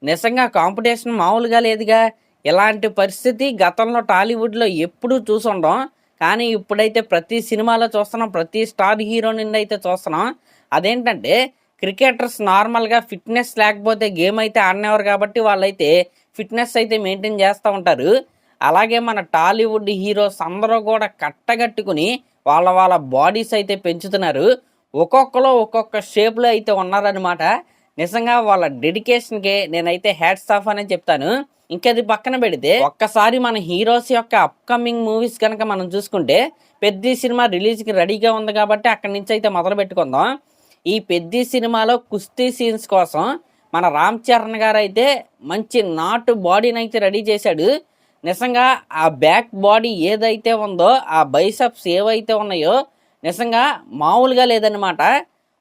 నిజంగా కాంపిటీషన్ మామూలుగా లేదుగా. ఇలాంటి పరిస్థితి గతంలో టాలీవుడ్‌లో ఎప్పుడూ చూసుండం. కానీ ఇప్పుడైతే ప్రతి సినిమాలో చూస్తున్నాం. ప్రతి స్టార్ హీరో నుండైతే చూస్తున్నాం. అదేంటంటే క్రికెటర్స్ నార్మల్‌గా ఫిట్‌నెస్ లేకపోతే గేమ్ అయితే ఆడనివ్వరు కాబట్టి వాళ్ళైతే ఫిట్‌నెస్ అయితే మెయింటైన్ చేస్తా ఉంటారు. అలాగే మన టాలీవుడ్ హీరోస్ అందరూ కూడా కట్టగట్టుకుని వాళ్ళ బాడీస్ అయితే పెంచుతున్నారు. ఒక్కొక్కళ్ళు ఒక్కొక్క షేప్‌లో అయితే ఉన్నారనమాట. నిజంగా వాళ్ళ డెడికేషన్‌కి నేనైతే హ్యాట్స్ ఆఫ్ అనే చెప్తాను. ఇంకది పక్కన పెడితే ఒక్కసారి మన హీరోస్ యొక్క అప్‌కమింగ్ మూవీస్ గనక మనం చూసుకుంటే 'పెద్ది' సినిమా రిలీజ్‌కి రెడీగా ఉంది కాబట్టి అక్కడి నుంచి అయితే మొదలుపెట్టుకుందాం. ఈ 'పెద్ది' సినిమాలో కుస్తీ సీన్స్ కోసం మన 'రామ్ చరణ్' గారైతే మంచి నాటు బాడీనైతే రెడీ చేశాడు. నిజంగా ఆ బ్యాక్ బాడీ ఏదైతే ఉందో, ఆ బైసెప్స్ ఏవైతే ఉన్నాయో నిజంగా మామూలుగా లేదనమాట.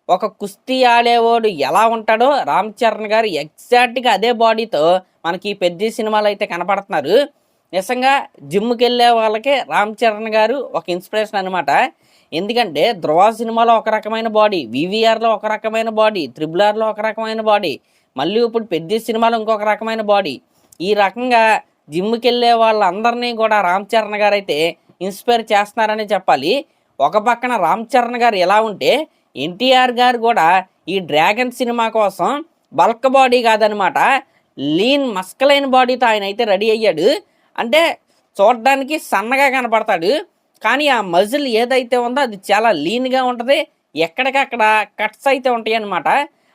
ఒక కుస్తీ ఆడేవాడు ఎలా ఉంటాడో 'రామ్ చరణ్' గారు ఎగ్జాక్ట్‌గా అదే బాడీతో మనకి ఈ 'పెద్ది' సినిమాలో అయితే కనపడుతున్నారు. నిజంగా జిమ్‌కెళ్ళే వాళ్ళకి 'రామ్ చరణ్' గారు ఒక ఇన్స్పిరేషన్ అనమాట. ఎందుకంటే 'ధ్రువ' సినిమాలో ఒక రకమైన బాడీ, 'వీవీఆర్‌లో ఒక రకమైన బాడీ, 'త్రిబుల్ ఆర్‌లో ఒక రకమైన బాడీ, మళ్ళీ ఇప్పుడు 'పెద్ది' సినిమాలో ఇంకొక రకమైన బాడీ. ఈ రకంగా జిమ్‌కెళ్ళే వాళ్ళందరినీ కూడా 'రామ్ చరణ్' గారైతే ఇన్స్పైర్ చేస్తున్నారనే చెప్పాలి. ఒక పక్కన 'రామ్ చరణ్' గారు ఎలా ఉంటే 'ఎన్టీఆర్' గారు కూడా ఈ 'డ్రాగన్' సినిమా కోసం బల్క్ బాడీ కాదనమాట, లీన్ మస్కలైన బాడీతో ఆయనైతే రెడీ అయ్యాడు. అంటే చూడడానికి సన్నగా కనపడతాడు. కానీ ఆ మజిల్ ఏదైతే ఉందో అది చాలా లీన్‌గా ఉంటది. ఎక్కడికక్కడ కట్స్ అయితే ఉంటాయన్నమాట.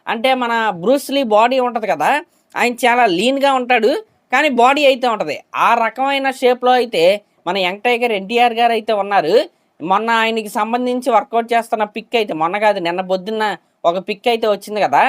అంటే మన 'బ్రూస్ లీ' బాడీ ఉంటది కదా! ఆయన చాలా లీన్‌గా ఉంటాడు. కానీ బాడీ అయితే ఉంటది. ఆ రకమైన షేప్‌లో అయితే మన యంగ్ టైగర్ 'ఎన్టీఆర్' గారైతే ఉన్నారు. మొన్న ఆయనకి సంబంధించి వర్కౌట్ చేస్తున్న పిక్ అయితే మొన్న కాదు నిన్న పొద్దున్న ఒక పిక్ అయితే వచ్చింది కదా!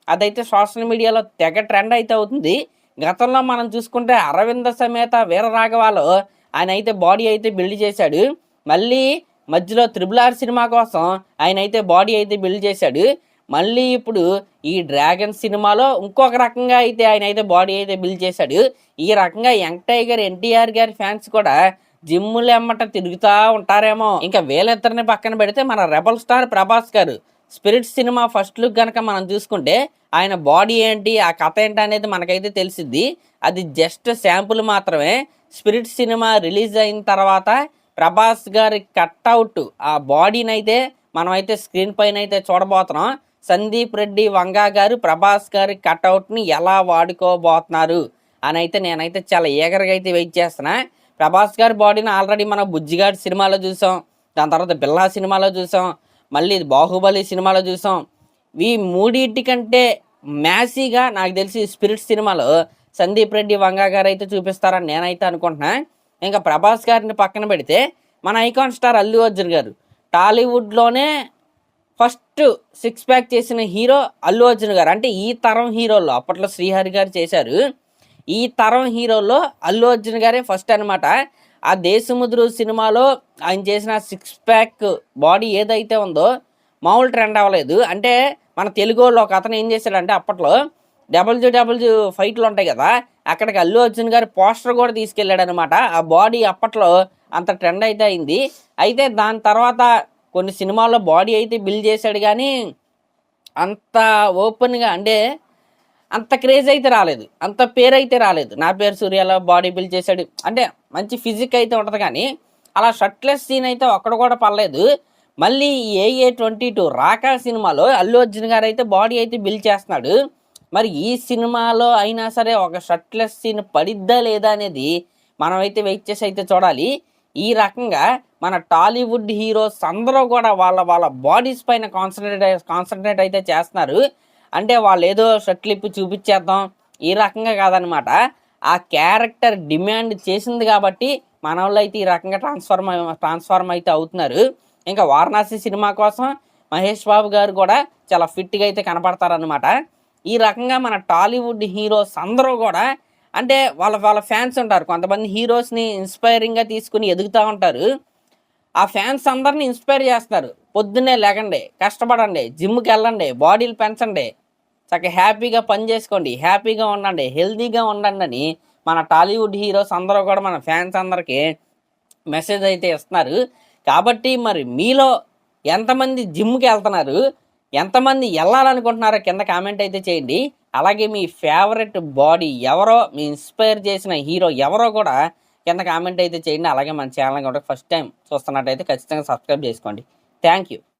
అదైతే సోషల్ మీడియాలో తెగ ట్రెండ్ అయితే అవుతుంది. గతంలో మనం చూసుకుంటే 'అరవింద సమేత వీర రాఘవ'లో ఆయనైతే బాడీ అయితే బిల్డ్ చేశాడు. మళ్ళీ మధ్యలో 'త్రిబుల్ ఆర్' సినిమా కోసం ఆయనైతే బాడీ అయితే బిల్డ్ చేశాడు. మళ్ళీ ఇప్పుడు ఈ 'డ్రాగన్' సినిమాలో ఇంకొక రకంగా అయితే ఆయనైతే బాడీ అయితే బిల్డ్ చేశాడు. ఈ రకంగా యంగ్ టైగర్ 'ఎన్టీఆర్' గారి ఫ్యాన్స్ కూడా జిమ్ములెమ్మట తిరుగుతా ఉంటారేమో. ఇంకా వీళ్ళిద్దరిని పక్కన పెడితే మన రెబల్ స్టార్ 'ప్రభాస్' గారు 'స్పిరిట్' సినిమా ఫస్ట్ లుక్ గనక మనం చూసుకుంటే ఆయన బాడీ ఏంటి, ఆ కథ ఏంటి అనేది మనకైతే తెలిసిద్ది. అది జస్ట్ శాంపుల్ మాత్రమే. 'స్పిరిట్' సినిమా రిలీజ్ అయిన తర్వాత 'ప్రభాస్' గారి కట్అవుట్ ఆ బాడీనైతే మనమైతే స్క్రీన్ పైన అయితే చూడబోతున్నాం. సందీప్ రెడ్డి వంగా గారు 'ప్రభాస్' గారి కట్అవుట్ని ఎలా వాడుకోబోతున్నారు అని అయితే నేనైతే చాలా ఈగర్గా అయితే వెయిట్ చేస్తున్నా. 'ప్రభాస్' గారి బాడీని ఆల్రెడీ మనం 'బుజ్జిగాడు' సినిమాలో చూసాం. దాని తర్వాత 'బిల్లా' సినిమాలో చూసాం. మళ్ళీ 'బాహుబలి' సినిమాలో చూసాం. ఈ మూడింటి కంటే మ్యాసీగా నాకు తెలిసి 'స్పిరిట్' సినిమాలో సందీప్ రెడ్డి వంగా గారు అయితే చూపిస్తారని నేనైతే అనుకుంటున్నా. ఇంకా 'ప్రభాస్' గారిని పక్కన పెడితే మన ఐకాన్ స్టార్ అల్లు అర్జున్ గారు టాలీవుడ్లోనే ఫస్ట్ సిక్స్ ప్యాక్ చేసిన హీరో అల్లు అర్జున్ గారు. అంటే ఈ తరం హీరోల్లో అప్పట్లో శ్రీహరి గారు చేశారు. ఈ తరం హీరోల్లో అల్లు అర్జున్ గారే ఫస్ట్ అనమాట. ఆ 'దేశముద్రు' సినిమాలో ఆయన చేసిన సిక్స్ ప్యాక్ బాడీ ఏదైతే ఉందో మామూలు ట్రెండ్ అవ్వలేదు. అంటే మన తెలుగు వాళ్ళు ఒక అతను ఏం చేశాడంటే అప్పట్లో డబ్ల్యూడబ్ల్యూ ఫైట్లు ఉంటాయి కదా, అక్కడికి అల్లు అర్జున్ గారి పోస్టర్ కూడా తీసుకెళ్ళాడు అనమాట. ఆ బాడీ అప్పట్లో అంత ట్రెండ్ అయితే అయింది. అయితే దాని తర్వాత కొన్ని సినిమాల్లో బాడీ అయితే బిల్డ్ చేశాడు కానీ అంత ఓపెన్గా అంటే అంత క్రేజ్ అయితే రాలేదు, అంత పేరు అయితే రాలేదు. 'నా పేరు సూర్యలో' బాడీ బిల్డ్ చేశాడు అంటే మంచి ఫిజిక్ అయితే ఉంటుంది కానీ అలా షర్ట్లెస్ సీన్ అయితే ఒక్కడు కూడా పడలేదు. మళ్ళీ AA 22 రాకా సినిమాలో అల్లు అర్జున్ గారు అయితే బాడీ అయితే బిల్డ్ చేస్తున్నాడు. మరి ఈ సినిమాలో అయినా సరే ఒక షర్ట్లెస్ సీన్ పడిద్దా లేదా అనేది మనమైతే వెయిట్ చేసి అయితే చూడాలి. ఈ రకంగా మన టాలీవుడ్ హీరోస్ అందరూ కూడా వాళ్ళ బాడీస్ పైన కాన్సన్ట్రేట్ అయితే చేస్తున్నారు. అంటే వాళ్ళు ఏదో షర్ట్లు ఇప్పి చూపించేద్దాం ఈ రకంగా కాదనమాట. ఆ క్యారెక్టర్ డిమాండ్ చేసింది కాబట్టి మన వాళ్ళు అయితే ఈ రకంగా ట్రాన్స్ఫార్మ్ అయితే అవుతున్నారు. ఇంకా 'వారణాసి' సినిమా కోసం మహేష్ బాబు గారు కూడా చాలా ఫిట్గా అయితే కనపడతారనమాట. ఈ రకంగా మన టాలీవుడ్ హీరోస్ అందరూ కూడా అంటే వాళ్ళ ఫ్యాన్స్ ఉంటారు. కొంతమంది హీరోస్ని ఇన్స్పైరింగ్గా తీసుకుని ఎదుగుతూ ఉంటారు. ఆ ఫ్యాన్స్ అందరినీ ఇన్స్పైర్ చేస్తారు. పొద్దున్నే లేకండి, కష్టపడండి, జిమ్కి వెళ్ళండి, బాడీలు పెంచండి, చక్కగా హ్యాపీగా పని చేసుకోండి, హ్యాపీగా ఉండండి, హెల్తీగా ఉండండి అని మన టాలీవుడ్ హీరోస్ అందరూ కూడా మన ఫ్యాన్స్ అందరికీ మెసేజ్ అయితే ఇస్తున్నారు. కాబట్టి మరి మీలో ఎంతమంది జిమ్కి వెళ్తున్నారు, ఎంతమంది వెళ్ళాలనుకుంటున్నారో కింద కామెంట్ అయితే చేయండి. అలాగే మీ ఫేవరెట్ బాడీ ఎవరో, మీ ఇన్స్పైర్ చేసిన హీరో ఎవరో కూడా కింద కామెంట్ అయితే చేయండి. అలాగే మన ఛానల్ కూడా ఫస్ట్ టైం చూస్తున్నట్టయితే ఖచ్చితంగా సబ్స్క్రైబ్ చేసుకోండి. Thank you.